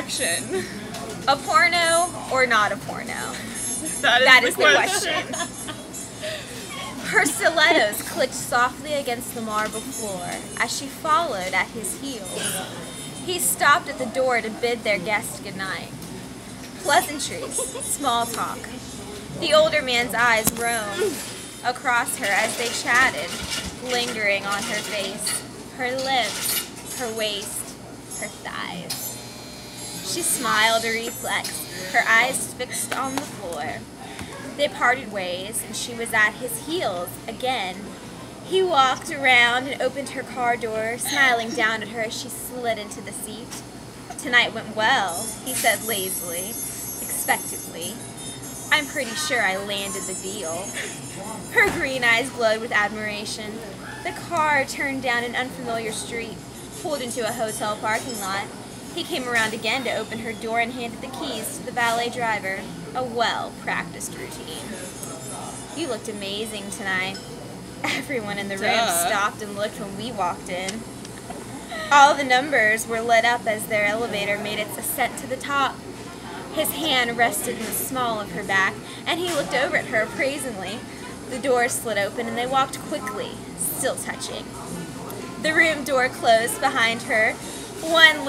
Action. A porno or not a porno? That is the question. Her stilettos clicked softly against the marble floor as she followed at his heels. He stopped at the door to bid their guest goodnight. Pleasantries, small talk. The older man's eyes roamed across her as they chatted, lingering on her face, her lips, her waist, her thighs. She smiled a reflex, her eyes fixed on the floor. They parted ways, and she was at his heels again. He walked around and opened her car door, smiling down at her as she slid into the seat. "Tonight went well," he said lazily, expectantly. "I'm pretty sure I landed the deal." Her green eyes glowed with admiration. The car turned down an unfamiliar street, pulled into a hotel parking lot. He came around again to open her door and handed the keys to the valet driver. A well-practiced routine. "You looked amazing tonight." Everyone in the room stopped and looked when we walked in. All the numbers were lit up as their elevator made its ascent to the top. His hand rested in the small of her back, and he looked over at her appraisingly. The door slid open, and they walked quickly, still touching. The room door closed behind her. One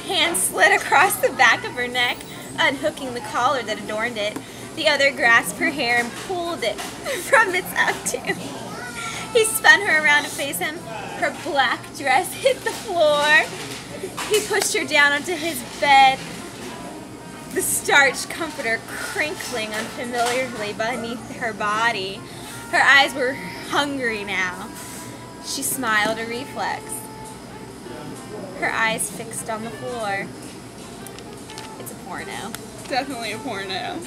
hand slid across the back of her neck, unhooking the collar that adorned it. The other grasped her hair and pulled it from its updo. He spun her around to face him. Her black dress hit the floor. He pushed her down onto his bed, the starched comforter crinkling unfamiliarly beneath her body. Her eyes were hungry now. She smiled a reflex, her eyes fixed on the floor. It's a porno. Definitely a porno.